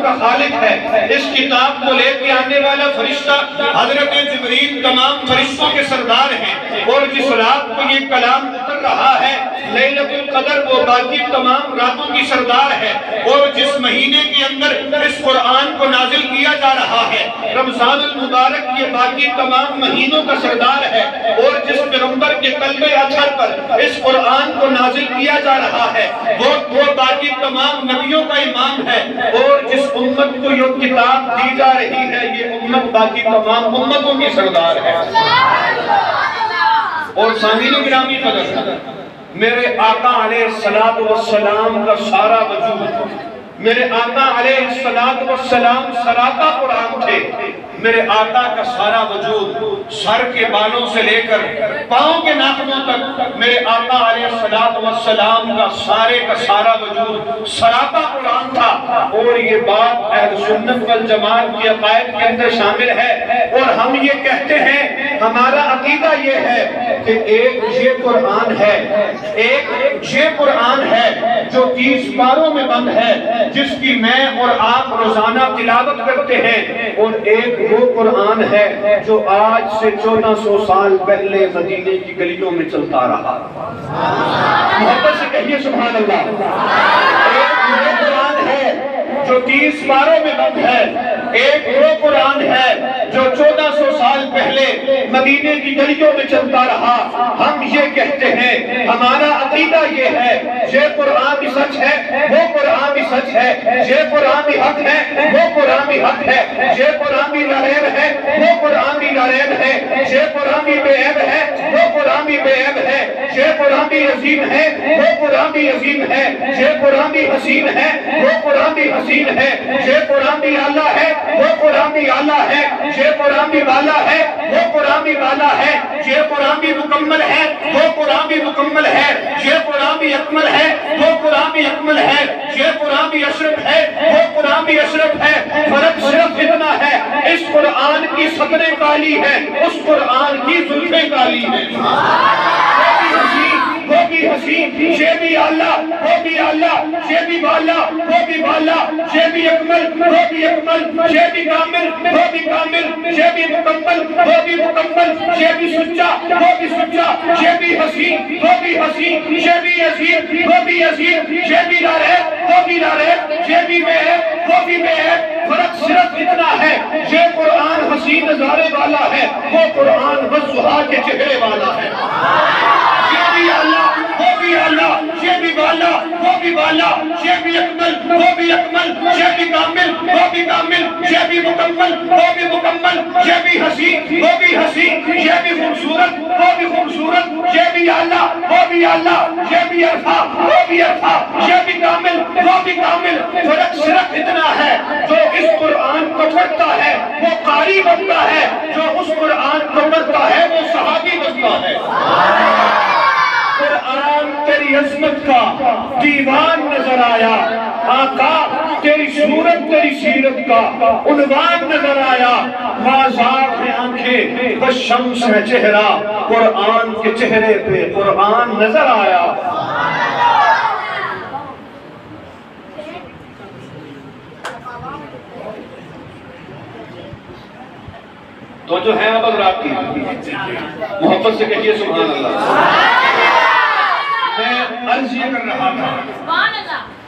کا خالق ہے۔ اس کتاب کو لے کے آنے والا فرشتہ حضرت جبریل تمام فرشتوں کے سردار ہیں، اور جس رات کو یہ کلام اتر رہا ہے لیلۃ القدر وہ باقی تمام راتوں کی سردار ہے، اور جس مہینے کے اندر اس قرآن کو نازل کیا جا رہا ہے رمضان المبارک یہ باقی تمام مہینوں کا سردار ہے، اور جس پیغمبر کے قلب اطہر پر اس قرآن کو نازل کیا جا رہا ہے وہ باقی تمام نبیوں کا امام ہے، اور جس امت کو یہ کتاب دی جا رہی ہے یہ امت باقی تمام امتوں کی سردار ہے۔ اور سامعین گرامی قدر، میرے آقا علیہ السلام کا سارا وجود، میرے آقا علیہ السلام سراپا قرآن تھے۔ میرے آقا کا سارا وجود سر کے بالوں سے لے کر پاؤں کے ناخنوں تک میرے آقا علیہ السلام کا سارا وجود سراپا قرآن تھا، اور یہ بات اہل سنت والجماعت کی عقائد کے اندر شامل ہے، اور ہم یہ کہتے ہیں، ہمارا عقیدہ یہ ہے کہ ایک یہ قرآن ہے، ایک یہ قرآن ہے جو 30 پاروں میں بند ہے جس کی میں اور آپ روزانہ تلاوت کرتے ہیں، اور ایک وہ قرآن ہے جو آج سے 1400 سال پہلے مدینے کی گلیوں میں چلتا رہا۔ محبت سے کہیے سبحان اللہ۔ ایک وہ قرآن ہے جو 30 پاروں میں بند ہے، ایک وہ قرآن ہے جو 1400 سال پہلے مدینے کی گلیوں میں چلتا رہا۔ ہم یہ کہتے ہیں، ہمارا عقیدہ یہ ہے، یہ قرآن بھی سچ ہے، وہ قرآن بھی سچ ہے، یہ قرآن بھی حق ہے، وہ قرآن بھی حق ہے، یہ قرآن بھی لا ریب ہے، وہ قرآن بھی لا ریب ہے، یہ قرآن بھی بے عیب ہے، وہ قرآن بھی بے عیب ہے، یہ قرآن بھی عظیم ہے، وہ قرآن بھی عظیم ہے، یہ قرآن بھی حسین ہے، وہ قرآن بھی حسین ہے، یہ قرآن بھی اعلیٰ ہے، وہ قرآن بھی اعلیٰ ہے، یہ قرآن بھی والا ہے، وہ قرآن بھی والا ہے، یہ قرآن بھی مکمل ہے، وہ قرآن بھی مکمل ہے، یہ قرآن بھی اکمل ہے، وہ قرآن بھی اکمل ہے، یہ قرآن بھی اشرف ہے، وہ قرآن بھی اشرف ہے۔ فرق صرف اتنا ہے، اس قرآن کی سطریں کالی ہیں، اس قرآن کی زلفیں کالی ہیں۔ وہ بھی حسین، یہ بھی اعلیٰ، وہ بھی اعلیٰ، یہ بھی والا، وہ بھی والا، یہ بھی اکمل، وہ بھی اکمل، یہ بھی کامل، وہ بھی کامل، یہ بھی مکمل، وہ بھی مکمل، یہ بھی سچا، وہ بھی سچا، یہ بھی حسین، وہ بھی حسین، یہ بھی عظیم، وہ بھی عظیم، یہ بھی لا ریب، وہ بھی لا ریب، یہ بھی بے عیب، وہ بھی بے عیب۔ فرق صرف اتنا ہے، یہ قرآن حسین نظارے والا ہے، وہ قرآن والضحیٰ کے چہرے والا ہے۔ یہ بھی اعلیٰ، وہ بھی اعلیٰ، یہ بھی والا، وہ بھی والا، یہ بھی اکمل، وہ بھی اکمل، یہ بھی کامل، وہ بھی کامل، یہ بھی مکمل، وہ بھی مکمل، یہ بھی حسین، وہ بھی حسین، یہ بھی خوبصورت، وہ بھی خوبصورت، یہ بھی اعلیٰ، وہ بھی اعلیٰ، یہ بھی عرفہ، وہ بھی عرفہ، یہ بھی کامل، وہ بھی کامل۔ فرق صرف اتنا ہے، جو اس قرآن کو پڑھتا ہے وہ قاری بنتا ہے، جو اس قرآن کو پڑھتا ہے وہ صحابی بنتا ہے۔ قرآن تیری عظمت کا دیوان نظر آیا، آقا تیری صورت تیری سیرت کا عنوان نظر آیا، مازاق ہے آنکھیں والشمس ہے چہرہ، قرآن کے چہرے پہ قرآن نظر آیا۔ تو جو ہے اب رات کی محبت سے کہیے سبحان اللہ۔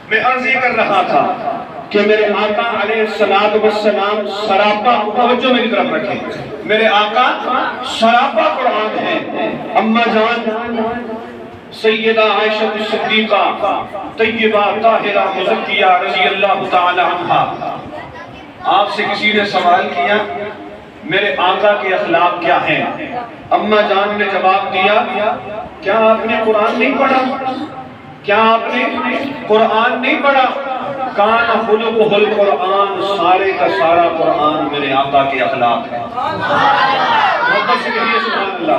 میں عرض یہ کر رہا تھا کہ میرے آقا علیہ السلام سراپا، توجہ میری طرف رکھیں، میرے آقا سراپا قرآن ہے۔ اما جان سیدہ عائشہ صدیقہ طیبہ طاہرہ مزکیہ رضی اللہ تعالی عنہا، آپ سے کسی نے سوال کیا میرے آقا کے اخلاق کیا ہیں؟ اما جان نے جواب دیا، کیا آپ نے قرآن نہیں پڑھا؟ کیا آپ نے قرآن نہیں پڑھا؟ کان خلقہ القرآن، سارے کا سارا قرآن میرے آقا کے اخلاق ہے۔ محبت سے کہیے سبحان اللہ۔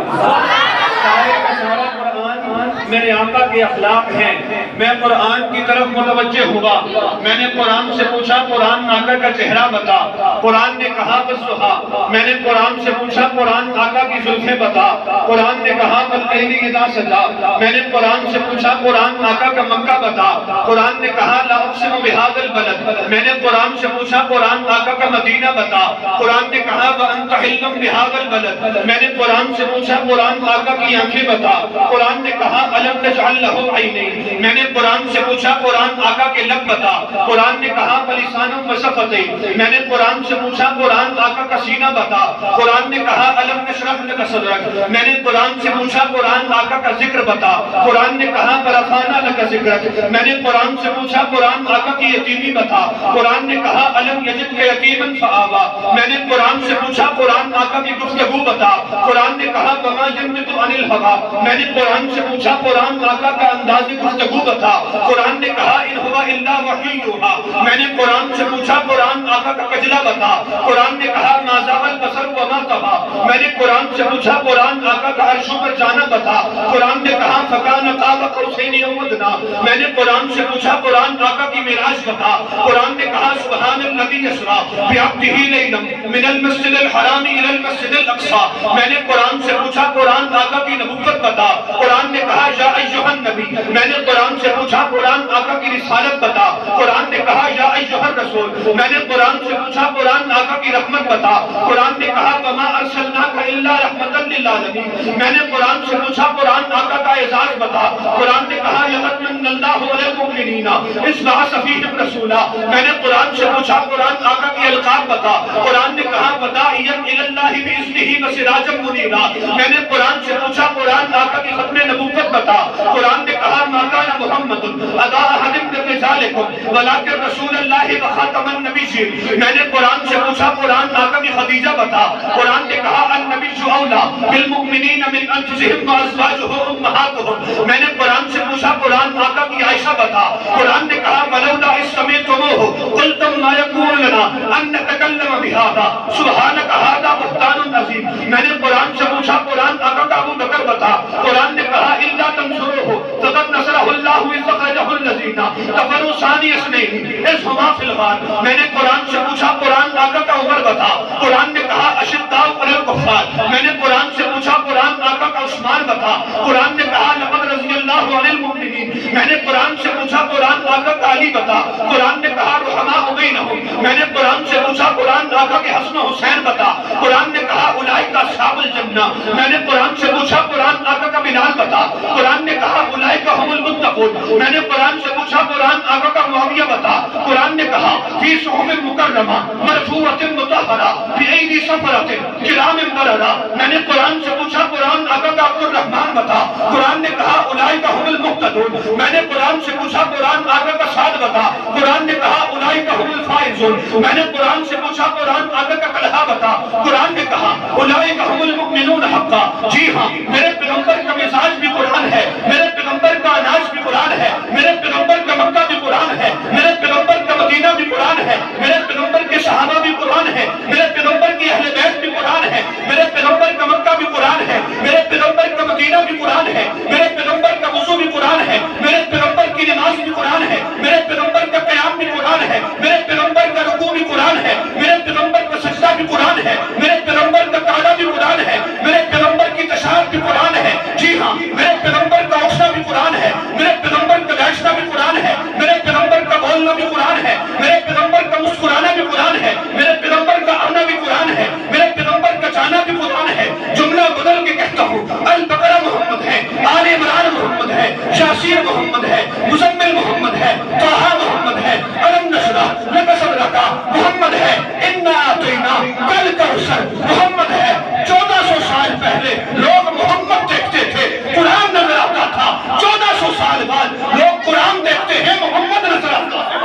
سارے کا سارا قرآن میرے آقا کے اخلاق ہیں۔ میں قرآن کی طرف متوجہ ہوا، میں نے قرآن سے پوچھا قرآن آقا کا چہرہ بتا، قرآن نے کہا والضحیٰ، میں نے قرآن سے پوچھا قرآن آقا کی زلفیں بتا، قرآن نے کہا واللیل اذا سجا، میں نے قرآن سے پوچھا قرآن آقا کا مکہ بتا، قرآن نے کہا لا اقسم بہذا البلد، میں نے قرآن سے پوچھا قرآن آقا کا مدینہ بتا، قرآن نے کہا وانت حل بہذا البلد، میں نے قرآن سے پوچھا قرآن آقا کی آنکھیں بتا، قرآن نے کہا الم نجعل لہ عینین، میں نے قرآن سے پوچھا قرآن آقا کے لب بتا، قرآن نے کہا فلسانا وشفتین، میں نے قرآن سے پوچھا قرآن آقا کا سینہ بتا، قرآن نے کہا الم نشرح لک صدرک، میں نے قرآن سے پوچھا قرآن آقا کا ذکر بتا، قرآن نے کہا فرفعنا لک ذکرک، میں نے قرآن سے پوچھا قرآن آقا کی یتیمی بتا، قرآن نے کہا الم یجدک یتیما فآویٰ، میں نے قرآن سے پوچھا قرآن آقا کی گفتگو بتا، قرآن نے کہا وما ینطق عن الہویٰ، میں نے قرآن سے پوچھا قرآن آقا کا انداز گفتگو بتا، قرآن نے کہا ان ہوا الا وحی یوحیٰ، میں نے قرآن سے پوچھا قرآن آقا کا کجلہ بتا، قرآن نے کہا ما زاغ البصر وما طغیٰ، میں نے قرآن سے پوچھا قرآن آقا کا عرشوں پر جانا بتا، قرآن نے کہا فکان قاب قوسین او ادنیٰ، میں نے قرآن سے پوچھا قرآن آقا کی معراج بتا، قرآن نے کہا سبحان الذی اسریٰ بعبدہ لیلا من المسجد الحرام الی المسجد الاقصیٰ، میں نے قرآن سے پوچھا قرآن آقا کی نبوت بتا، قرآن نے کہا یا ایھا النبی، میں نے قرآن سے پوچھا قرآن آقا کی رسالت بتا، قرآن نے کہا یا ایھا الرسول، میں نے قرآن سے پوچھا قرآن آقا کی رحمت بتا، قرآن نے کہا وما ارسلناک الا رحمتا للعالمین، میں نے قرآن سے پوچھا قرآن آقا کا اعزاز بتا، قرآن نے کہا لقد من اللہ علی المؤمنین اذ بعث فیہم رسولا، میں نے قرآن سے پوچھا قرآن آقا کی القاب بتا، قرآن نے کہا وداعیا الی اللہ باذنہ وسراجا منیرا، میں نے قرآن سے پوچھا قرآن آقا کی ختم نبوت بتا، قرآن نے کہا ما کان محمد ابا احد من رجالکم ولکن رسول اللہ وخاتم النبیین، میں نے قرآن سے پوچھا قرآن آقا کی خدیجہ بتا، قرآن نے کہا النبی اولی بالمؤمنین من انفسہم وازواجہ امہاتہم، میں نے قرآن سے پوچھا قرآن آقا کی عائشہ بتا، قرآن نے کہا ولولا اذ سمعتموہ قلتم ما یکون لنا ان نتکلم بہذا سبحانک ھذا بہتان عظیم، میں نے قرآن سے پوچھا قرآن آقا کا ابو بکر بتا، قرآن نے کہا الا تنصروہ فقد نصرہ اللہ اذ اخرجہ الذین کفروا ثانی اثنین اذ ھما فی الغار، میں نے قرآن سے پوچھا قرآن آقا کا عمر بتا، قرآن نے کہا اشداء علی الکفار، میں نے قرآن سے پوچھا قرآن آقا کا عثمان بتا، قرآن نے کہا لقد رضی اللہ عن المؤمنین، میں نے قرآن سے پوچھا قرآن آقا کا علی بتا، قرآن نے کہا رحماء بینہم، میں نے قرآن سے پوچھا قرآن آقا کے حسن و حسین بتا، قرآن نے کہا اولئک اصحاب الجنہ، میں نے قرآن سے پوچھا قرآن آقا کا بلال بتا، قرآن نے کہا اولئک هم المتقون، میں نے قرآن سے پوچھا قرآن آقا کا معاویہ بتا، قرآن نے کہا فی صحف مکرمہ مرفوعۃ مطہرہ بأیدی سفرۃ کرام بررہ، میں نے قرآن سے پوچھا قرآن آقا کا عبد الرحمن بتا، قرآن نے کہا اولئک هم المهتدون، میں نے قرآن سے پوچھا قرآن آقا کا سعد بتا، قرآن نے کہا اولئک هم الفائزون، میں نے قرآن سے پوچھا قرآن آقا کا طلحہ بتا، قرآن نے کہا اولئک هم المؤمنون حقا، جی ہاں میرے پیغمبر کا مزاج بھی قرآن ہے، میرے پیغمبر کا اناج بھی قرآن ہے، میرے پیغمبر کا مکہ بھی قرآن ہے، میرے پیغمبر کا مدینہ بھی قرآن ہے، میرے پیغمبر کے صحابہ بھی قرآن ہے، میرے پیغمبر کی اہل بیت بھی قرآن ہے، میرے پیغمبر کا مکہ بھی قرآن ہے، میرے پیغمبر کا مدینہ بھی قرآن ہے، میرے پیغمبر کا وضو بھی قرآن ہے، میرے پیغمبر کی نماز بھی قرآن ہے، میرے پیغمبر کا قیام بھی قرآن ہے، میرے پیغمبر کا رکوع بھی قرآن ہے، میرے پیغمبر کا سجدہ بھی قرآن ہے، میرے پیغمبر کا قعدہ بھی قرآن ہے، میرے پیغمبر کی تشہد بھی قرآن ہے، جی ہاں میرے پیغمبر کا اٹھنا بھی قرآن ہے، میرے پیغمبر کا بیٹھنا بھی قرآن ہے، میرے پیغمبر کا بولنا بھی قرآن ہے، میرے پیغمبر کا مسکرانا بھی قرآن ہے، میرے پیغمبر کا آنا بھی قرآن ہے، میرے پیغمبر کا جانا بھی قرآن ہے، جملہ بدل کے کہتا ہوں البقرہ محمد ہے، آل عمران محمد ہے، یاسین محمد ہے، مزمل محمد ہے، طٰہٰ محمد ہے، الم نشرح لک صدرک محمد ہے، انا اعطیناک الکوثر محمد ہے۔ 1400 سال پہلے لوگ محمد دیکھتے تھے، قرآن نظر آتا تھا، 1400 سال بعد لوگ قرآن دیکھتے ہیں، محمد نظر آتا ہے۔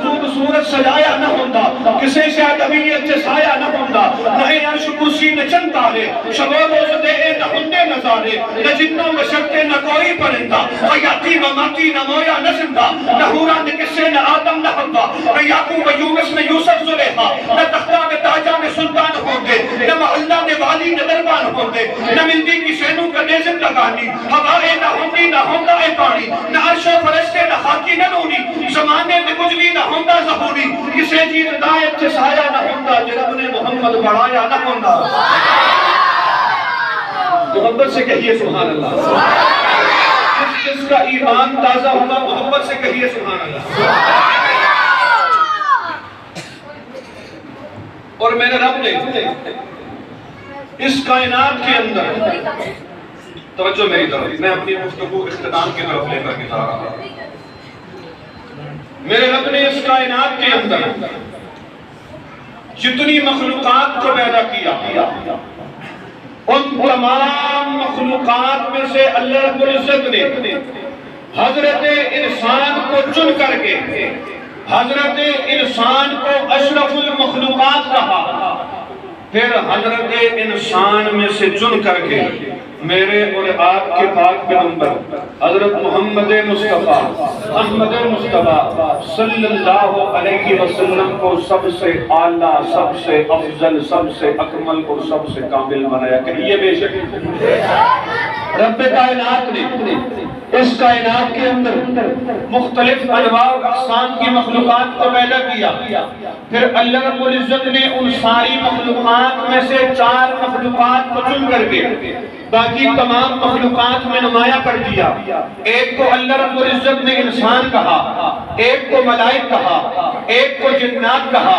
خوبصورت سجایا نہ ہوندہ، کسی سے ادبیت سے سایہ نہ ہوندہ، نہ عرش کرسی نہ چند تارے، شب و روز دے نہ ہندے نظارے، نہ جنوں میں شکتے نہ کوئی پرندہ، حیاتی و ماتی نہ مویا نہ زندہ، نہ حورا نہ کسے نہ آدم نہ حوا، نہ یعقوب و یونس میں یوسف زلیخا، نہ تختہ میں تاجہ میں سلطان ہوں گے، نہ محلہ میں والی نہ دربان ہوں گے، نہ ملدی کی سینوں کا نیزم لگانی، ہوائے نہ ہوندی نہ ہوندہ اے پانی، نہ عرش و فرشتے نہ خاکی نہ نونی، زمانے میں کجلی نہ ہوندہ ظہوری، کسے جی ردایت سے سایہ نہ ہوندہ، جرب نے محمد بڑھایا نہ ہوندہ۔ محبت سے کہیے سبحان اللہ۔ جس کا ایمان تازہ ہوگا محبت سے کہیے سبحان اللہ۔ اور میرے رب نے اس کائنات کے اندر، توجہ میری طرف، میں اپنی گفتگو اختتام کی طرف لے کر کے جا رہا ہوں۔ میرے رب نے اس کائنات کے اندر جتنی مخلوقات کو پیدا کیا، ان تمام مخلوقات میں سے اللہ رب العزت نے حضرت انسان کو چن کر کے حضرت انسان کو اشرف المخلوقات کہا، پھر حضرت انسان میں سے چن کر کے میرے اور آپ کے پاک پیغمبر حضرت محمد مصطفیٰ احمد مصطفیٰ صلی اللہ علیہ وسلم کو سب سے اعلیٰ، سب سے افضل، سب سے اکمل اور سب سے کامل بنایا۔ کہیے بے شک رب کائنات نے اس کائنات کے اندر مختلف انواع و اقسام کی مخلوقات کو پیدا کیا، پھر اللہ رب العزت نے ان ساری مخلوقات میں سے 4 مخلوقات کو چن کر کے باقی تمام مخلوقات میں نمایاں کر دیا۔ ایک کو اللہ رب العزت نے انسان کہا، ایک کو ملائک کہا، ایک کو جنات کہا،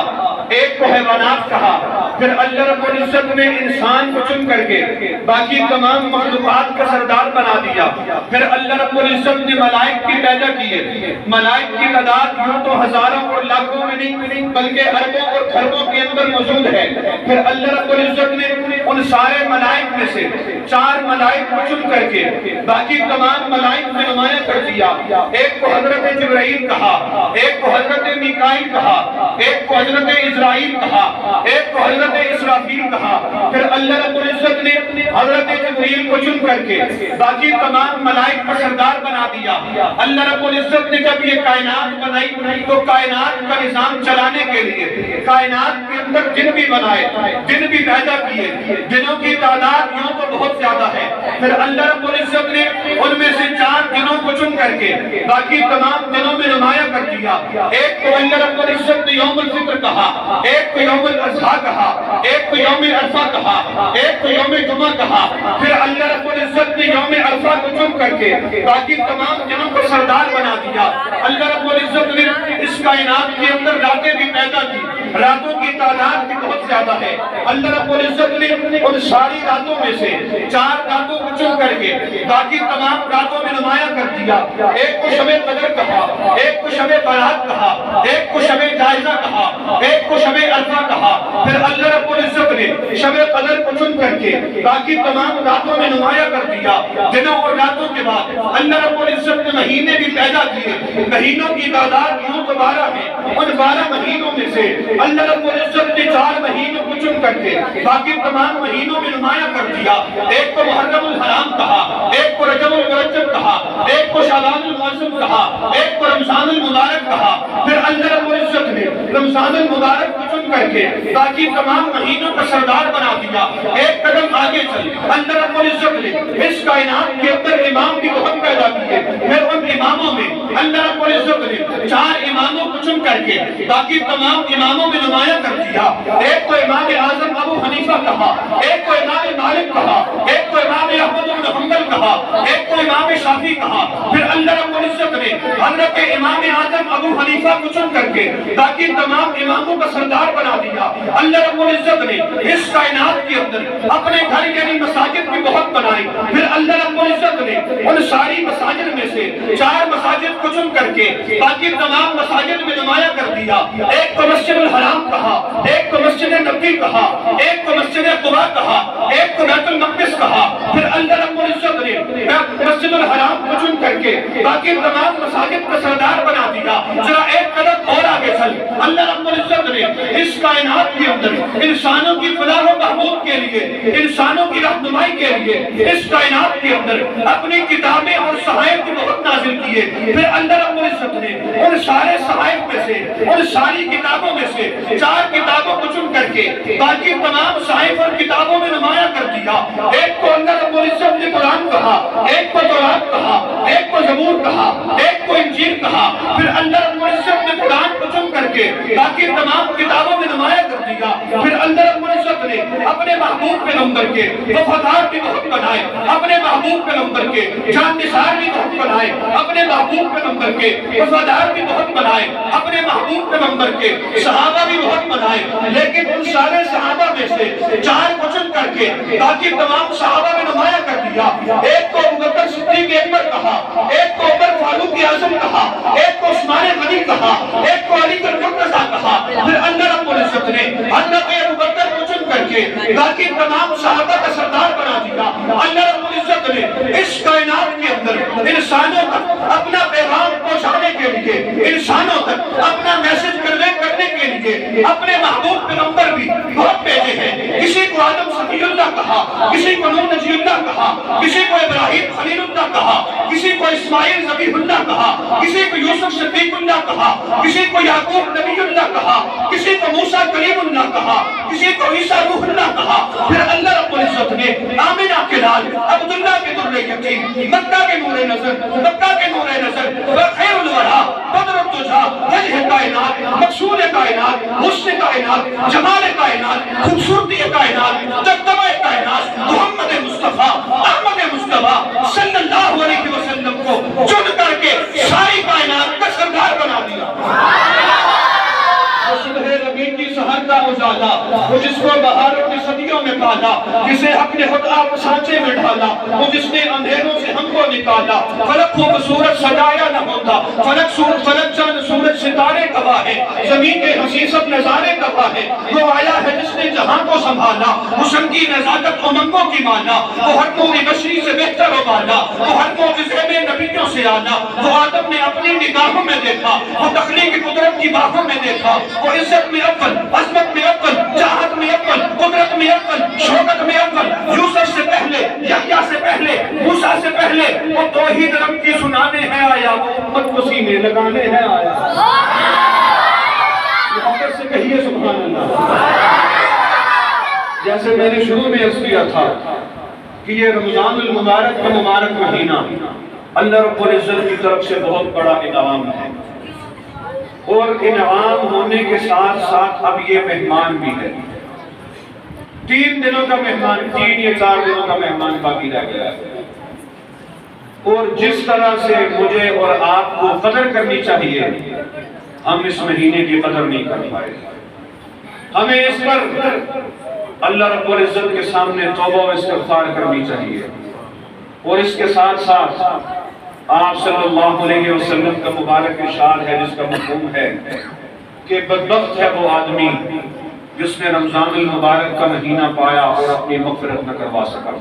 ایک کو حیوانات کہا، پھر اللہ رب العزت نے انسان کو چن کر کے باقی تمام مخلوقات کا سردار بنا دیا۔ پھر اللہ رب العزت نے ملائک کی پیدا کیے، ملائک کی تعداد یوں تو ہزاروں اور لاکھوں میں نہیں بلکہ اربوں اور کھربوں کے اندر موجود ہے۔ پھر اللہ رب العزت نے ان سارے ملائک میں سے 4 ملائک کو چن کر کے باقی تمام ملائک میں نمایاں کر دیا۔ ایک کو حضرت جبرائیل کہا، ایک کو حضرت میکائیل کہا، ایک کو حضرت اسرائیل کہا، ایک کو حضرت اسرافیل کہا۔ پھر اللہ رب العزت نے حضرت جبرائیل کو چن کر کے باقی تمام ملائک کا سردار بنا دیا۔ اللہ رب العزت نے جب یہ کائنات بنائی تو کائنات کا نظام چلانے کے لیے کائنات کے اندر جن بھی بنائے، جن بھی پیدا کیے، جنوں کی تعداد یوں تو بہت زیادہ ہے۔ پھر اللہ رب العزت نے ان میں سے 4 دنوں کو چن کر کے باقی تمام دنوں میں نمایاں کر دیا۔ ایک کو اللہ رب العزت نے یوم الفطر کہا، ایک کو یوم الاضحیٰ کہا، ایک کو یوم عرفہ کہا، ایک کو یوم جمعہ کہا۔ پھر اللہ رب العزت نے یوم عرفہ کو چن کر کے باقی تمام دنوں کو سردار بنا دیا۔ اللہ رب العزت نے اس کائنات کے اندر راتیں بھی پیدا کی، راتوں کی تعداد بھی بہت زیادہ ہے۔ اللہ رب العزت نے ان ساری راتوں میں سے 4 راتوں کو چن کر کے باقی تمام راتوں میں نمایاں کر دیا۔ ایک کو شب قدر کہا، ایک کو شب برات کہا، ایک کو شب جائزہ کہا، ایک کو شب عرفہ کہا۔ پھر اللہ رب العزت نے شب قدر کو چن کر کے باقی تمام راتوں میں نمایاں کر دیا۔ دنوں اور راتوں کے بعد اللہ رب العزت نے مہینے بھی پیدا کیے، مہینوں کی تعداد یوں تو 12 ہے۔ ان 12 مہینوں میں سے اللہ رب العزت نے 4 مہینوں کو چن کر کے باقی تمام مہینوں میں نمایاں کر دیا۔ ایک کو محرم الحرام کہا، ایک کو رجب المرجب کہا، ایک کو شعبان المعظم کہا، ایک کو رمضان المبارک کہا۔ پھر اللہ رب العزت نے رمضان المبارک کو چن کر کے باقی تمام مہینوں کا سردار بنا دیا۔ ایک قدم آگے چل، اللہ رب العزت نے اس کائنات کے اندر امام بھی بہت پیدا کیے۔ پھر ان اماموں میں اللہ رب العزت نے 4 اماموں کو چن کر کے باقی تمام اماموں میں نمایاں کر دیا۔ ایک کو امام اعظم ابو حنیفہ کہا، ایک کو امام مالک کہا، ایک کو امام احمد بن حنبل کہا، ایک کو امام شافعی کہا۔ پھر اللہ رب العزت نے حضرت امام اعظم ابو حنیفہ کو چن کر کے باقی تمام اماموں کا سردار بنا دیا۔ اللہ رب العزت نے اس کائنات کے اندر اپنے گھر یعنی مساجد بھی بہت بنائی۔ پھر اللہ رب العزت نے ان ساری مساجد میں سے 4 مساجد کو چن کر کے باقی تمام مساجد میں نمایاں کر دیا۔ ایک کو مسجد الحرام کہا، ایک کو مسجد نبوی کہا، ایک کو مسجد قباء کہا، ایک کو بیت المقدس کہا۔ پھر اللہ رب العزت نے مسجد الحرام کو چن کر کے باقی تمام مساجد کا سردار بنا دیا۔ ذرا ایک قدم اور آگے چل، اللہ رب العزت نے اس کائنات کے اندر انسانوں کی فلاح و بہبود کے لیے، انسانوں کی رہنمائی کے لیے اس کائنات کے اندر اپنی کتابیں اور صحائف کو بہت نازل کیے۔ پھر اللہ رب العزت نے ان سارے صحائف میں سے، ان ساری کتابوں میں سے 4 کتابوں کو چن کر کے باقی تمام صحائف اور کتابوں میں نمایاں کر دیا۔ ایک کو اللہ رب العزت نے قرآن کہا، ایک کو تورات کہا، ایک کو زبور کہا، ایک کو انجیل کہا۔ پھر اللہ رب العزت نے قرآن کو چن کر کے باقی تمام کتابوں میں نمایاں کر دیا۔ پھر اللہ رب العزت نے اپنے محبوب پیغمبر کے وفادار بھی بہت بنائے، اپنے محبوب پیغمبر کے جان نثار بھی بہت بنائے، اپنے محبوب پیغمبر کے وفادار بھی بہت بنائے، اپنے محبوب پیغمبر کے صحابہ بھی بہت بنائے۔ لیکن ان سارے صحابہ میں سے 4 کو چن کر کے باقی تمام صحابہ میں نمایاں کر دیا۔ ایک کو ابوبکر صدیق اکبر کہا، ایک کو عمر فاروق اعظم کہا، ایک کو عثمان غنی کہا، ایک کو علی المرتضیٰ کہا۔ پھر اللہ رب العزت نے حضرت ابوبکر کو چن کر کے باقی تمام صحابہ کا سردار بنا دیا۔ اللہ رب العزت نے اس کائنات کے اندر انسانوں تک اپنا پیغام پہنچانے کے لیے، انسانوں تک اپنا میسج کنوے کرنے کے لیے اپنے محبوب پیغمبر بھی بہت بھیجے ہیں۔ کسی کو آدم صفی اللہ کہا، کسی کو نوح نجی اللہ کہا، کسی کو ابراہیم خلیل اللہ کہا، کسی کو اسماعیل ذبیح اللہ کہا، کسی کو یوسف صدیق اللہ کہا، کسی کو یعقوب نبی اللہ کہا، کسی کو موسیٰ کلیم اللہ کہا، کسی کو عیسیٰ روح اللہ کہا۔ پھر اللہ رب العزت نے آمنہ کے لال عبداللہ کے در یتیم، مکہ کے نور نظر، مکہ کے نور نظر، خیر الورا، بدر الدجا، وجہ کائنات، مقصود کائنات، حسن کائنات، جمال کائنات، خوبصورتی کائنات، جگدمہ کائنات، محمد مصطفیٰ احمد مصطفیٰ صلی اللہ علیہ وسلم کو چن کر کے ساری کائنات کا سردار بنا دیا۔ صبح ربیع کی سحر کا اجالا، وہ جس کو بہاروں کی صدیوں میں پالا، جسے حق نے خود آپ سانچے میں ڈھالا، وہ جس نے اندھیروں سے ہم کو نکالا۔ فلک خوبصورت سجایا نہ ہوتا، فلک چاند سورج ستارے گواہ ہے، زمین کے حسیست نظارے گواہ ہے۔ وہ آیا ہے جس نے جہاں کو سنبھالا، وہ سنگی نزاکت امنگوں کی مانا، وہ ہر نور بشری سے بہتر و بالا، وہ ہر معجزے میں نبیوں سے آنا۔ وہ آدم نے اپنی نگاہوں میں دیکھا، وہ تخلیق قدرت کی باہوں میں دیکھا، وہ عزت میں اول، عظمت میں اول، چاہت میں اول، قدرت میں اول، شوکت میں اول، یوسف سے پہلے، یحییٰ سے پہلے، موسیٰ سے پہلے، وہ توحید رب کی سنانے ہے آیا، وہ امت کو سینے لگانے ہے آیا۔ محبت سے کہیے سبحان اللہ۔ جیسے میں نے شروع میں عرض کیا تھا کہ یہ رمضان المبارک کا مبارک مہینہ اللہ رب العزت کی طرف سے بہت بڑا انعام ہے، اور انعام ہونے کے ساتھ ساتھ اب یہ مہمان بھی ہے۔ 3 دنوں کا مہمان، 3 یا 4 دنوں کا مہمان باقی رہ گیا ہے، اور جس طرح سے مجھے اور آپ کو قدر کرنی چاہیے، ہم اس مہینے کی قدر نہیں کر پائے۔ ہمیں اس پر اللہ رب العزت کے سامنے توبہ و استغفار کرنی چاہیے، اور اس کے ساتھ ساتھ آپ صلی اللہ علیہ وسلم کا مبارک ارشاد ہے جس کا مفہوم ہے کہ بدبخت ہے وہ آدمی جس نے رمضان المبارک کا مہینہ پایا اور اپنی مغفرت نہ کروا سکا۔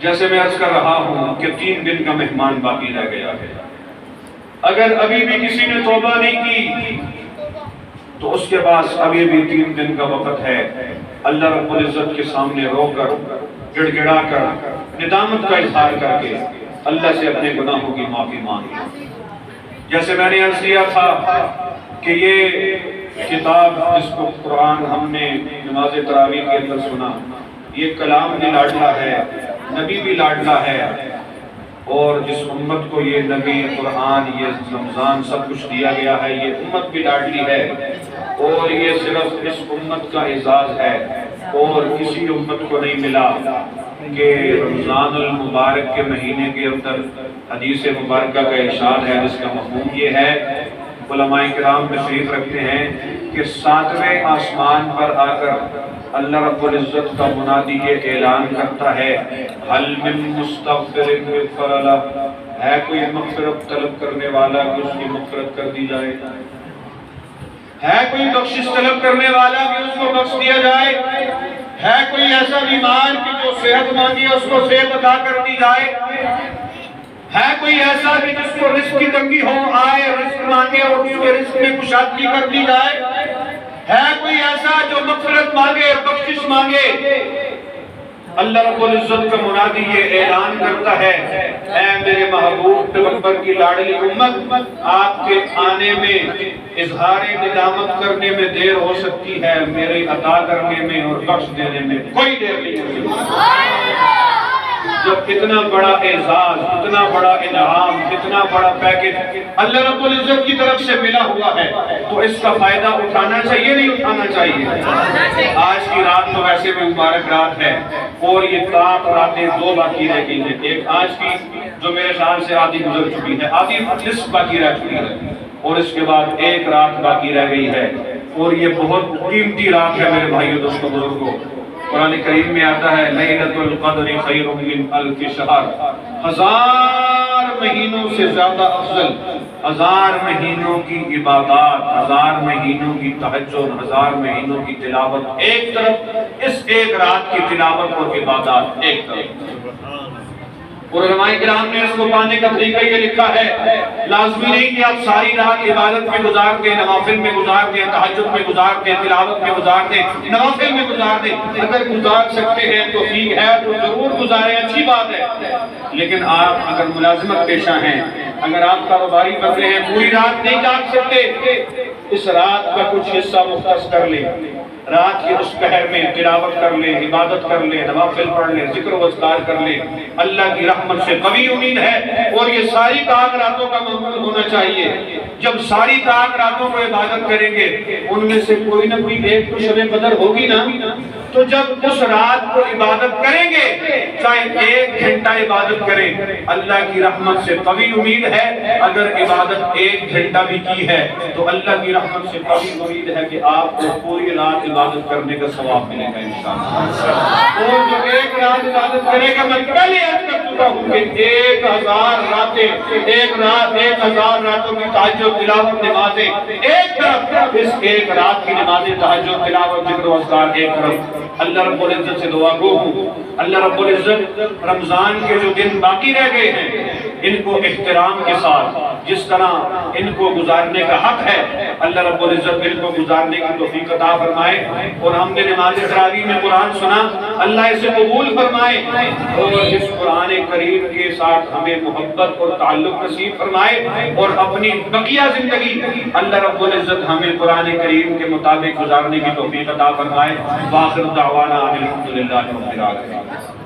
جیسے میں عرض کر رہا ہوں کہ 3 دن کا مہمان باقی رہ گیا ہے، اگر ابھی بھی کسی نے توبہ نہیں کی تو اس کے پاس ابھی بھی 3 دن کا وقت ہے اللہ رب العزت کے سامنے رو کر، گڑ گڑا کر، ندامت کا اظہار کر کے اللہ سے اپنے گناہوں کی معافی مانگے۔ جیسے میں نے عرض کیا تھا کہ یہ کتاب جس کو قرآن ہم نے نماز تراویح کے اندر سنا، یہ کلام بھی لاڈلا ہے، نبی بھی لاڈلا ہے، اور جس امت کو یہ نبی، قرآن، یہ رمضان سب کچھ دیا گیا ہے، یہ امت بھی لاڈلی ہے، اور یہ صرف اس امت کا اعزاز ہے، اور کسی امت کو نہیں ملا کہ رمضان المبارک کے مہینے کے اندر حدیث مبارکہ کا ارشاد ہے جس کا مفہوم یہ ہے، علماء کرام تشریف رکھتے ہیں کہ 7ویں آسمان پر آ کر اللہ رب العزت کا منادی یہ اعلان کرتا ہے، حل من مستغفر یغفر لہ، ہے کوئی مغفرت طلب کرنے والا کہ اس کی مغفرت کر دی جائے، ہے کوئی بخشش طلب کرنے والا کہ اس کو بخش دیا جائے، ہے کوئی ایسا بیمار کہ جو صحت مانگی اس کو صحت عطا کر دی جائے، ہے کوئی ایسا کہ جس کو رزق کی تنگی ہو آئے رزق مانگے اور اس کے رزق میں کشادگی کر دی جائے؟ ہے کوئی ایسا جو مغفرت مانگے، بخشش مانگے؟ اللہ رب العزت کا منادی یہ اعلان کرتا ہے، اے میرے محبوب پیغمبر کی لاڈلی امت، آپ کے آنے میں اظہار ندامت کرنے میں دیر ہو سکتی ہے، میرے عطا کرنے میں اور بخش دینے میں کوئی دیر نہیں ہوگی۔ جب اتنا بڑا اعزاز، اتنا بڑا انعام، اتنا بڑا پیکج اللہ رب العزت کی طرف سے ملا ہوا ہے تو اس کا فائدہ اٹھانا چاہیے نہیں اٹھانا چاہیے؟ آج کی رات تو ویسے بھی مبارک رات ہے اور یہ تاک راتیں دو باقی رہ گئی ہیں، ایک آج کی جو میرے خیال سے آدھی گزر چکی ہے، آدھی نصف باقی رہ چکی ہے، اور اس کے بعد ایک رات باقی رہ گئی ہے، اور یہ بہت قیمتی رات ہے میرے بھائیو دوستو بزرگوں۔ قرآن کریم میں آتا ہے لیلۃ القدر خیر من الف شہر، 1000 مہینوں سے زیادہ افضل، 1000 مہینوں کی عبادات، 1000 مہینوں کی تہجد، 1000 مہینوں کی تلاوت ایک طرف، اس ایک رات کی تلاوت اور عبادات ایک طرف۔ اور علماء کرام نے اس کو پانے کا طریقہ یہ لکھا ہے، لازمی نہیں کہ آپ ساری رات عبادت میں گزار دیں، نوافل میں گزار دیں، تہجد میں گزار دیں، تلاوت میں گزار دیں، نوافل میں گزار دیں، اگر گزار سکتے ہیں تو ٹھیک ہے تو ضرور گزاریں، اچھی بات ہے۔ لیکن آپ اگر ملازمت پیشہ ہیں، اگر آپ کاروباری بندے ہیں، پوری رات نہیں جاگ سکتے، اس رات کا کچھ حصہ مختص کر لیں، رات کے اس پہر میں تلاوت کر لیں، عبادت کر لیں، نوافل پڑھ لیں، ذکر و اذکار کر لیں، اللہ کی رحمت سے قوی امید ہے۔ اور یہ ساری تاک راتوں کا معمول ہونا چاہیے، جب ساری تاک راتوں کو عبادت کریں گے ان میں سے کوئی نہ کوئی ایک تو شب قدر ہوگی نا، تو جب اس رات کو عبادت کریں گے چاہے 1 گھنٹہ عبادت کریں، اللہ کی رحمت سے قوی امید ہے، اگر عبادت 1 گھنٹہ بھی کی ہے تو اللہ کی رحمت سے قوی امید ہے کہ آپ کو پوری رات عبادت کرنے کا ثواب ملے گا انشاءاللہ۔ اور جو 1 رات عبادت کرے گا، میں پہلے عرض کر چکا ہوں کہ 1000 راتیں، 1 رات 1000 راتوں کی تہجد تلاوت نمازیں ایک طرف، اس 1 رات کی نمازیں تہجد تلاوت ذکر و اذکار ایک طرف۔ اللہ رب العزت سے دعا گو ہوں، اللہ رب العزت رمضان کے جو دن باقی رہ گئے ہیں ان کو احترام کے ساتھ جس طرح ان کو گزارنے کا حق ہے، اللہ رب العزت ان کو گزارنے کی توفیق عطا فرمائے۔ اور ہم نے نماز تراویح میں قرآن سنا، اللہ اسے قبول فرمائے اور اس قرآن کریم کے ساتھ ہمیں محبت اور تعلق نصیب فرمائے، اور اپنی بقیہ زندگی اللہ رب العزت ہمیں قرآن کریم کے مطابق گزارنے کی توفیق عطا فرمائے۔ وآخر دعوانا الحمدللہ رب العالمین۔